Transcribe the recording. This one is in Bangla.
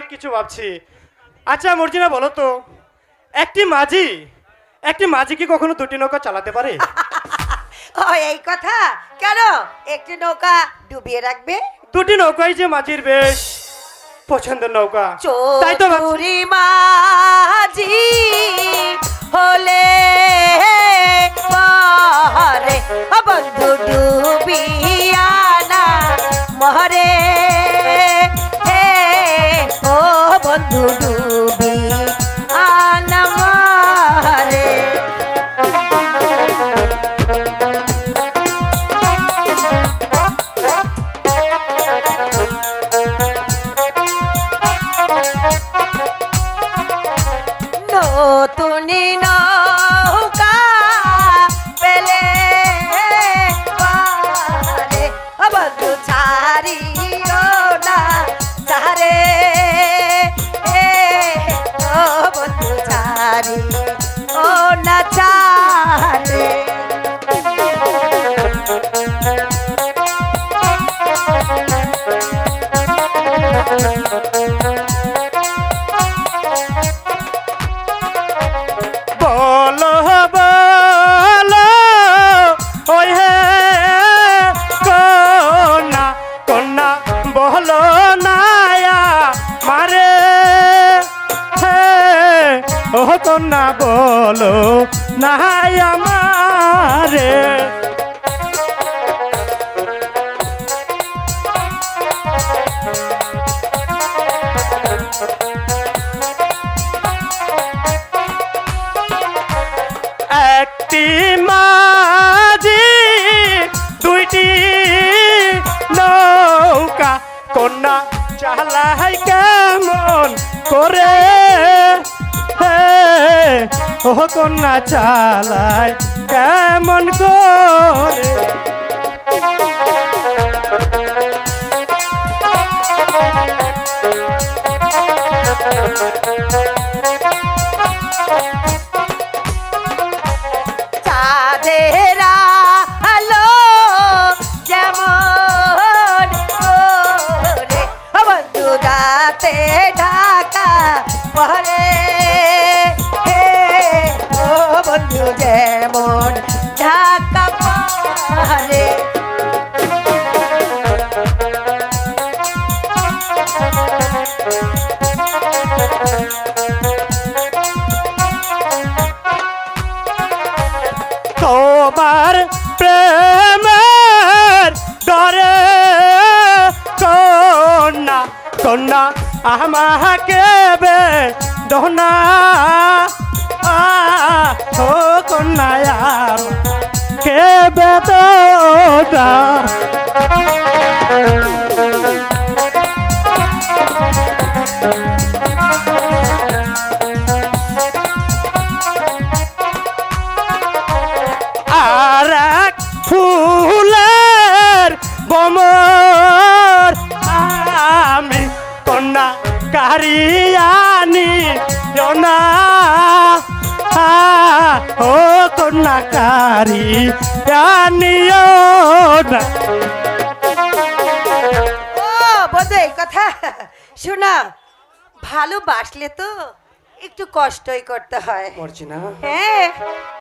অনেক কিছু ভাবছি। আচ্ছা মর্জিনা বলো তো, একটি মাঝি কি কখনো দুটি নৌকা চালাতে পারে? ও এই কথা, কেন একটি নৌকা ডুবিয়ে রাখবে? দুটি নৌকাই যে মাঝির বেশ পছন্দের নৌকা, তাই তো চতুরি মাঝি হলে পরে বন্ধু ডুবিয়া না মরে, ও বন্ধু ডুবি আনা মরে। নতুনি নৌকা পেলে পারে বন্ধু ছাড়িও না চারে, ও বন্ধু ছাড়ি ও না চারে। বলো বলো ওই হে কন্যা কন্যা বলো নায়া মারে, হে ও কন্যা বলো নায়া মারে। একটি মাঝি দুইটি নৌকা কন্যা চালাই কেমন করে, হে ও কন্যা চালাই কেমন করে। চাঁদেরা আলো যেমন করে বন্ধু রাতে ঢাকা পরে, ও বন্ধু যেমন ঢাকা পরে। তোমার প্রেমের ডরে কন্যা কন্যা আমাকে বে দোনা, ও কন্যা আমাকে বে দোনা। আর এক ফুলের বমর আমি কন্যা কারিয়ানি না, ও কন্যা কারিয়ানিও না। ও বন্ধু এই কথা শোনা, ভালোবাসলে তো একটু কষ্টই করতে হয়। মর্জিনা হ্যাঁ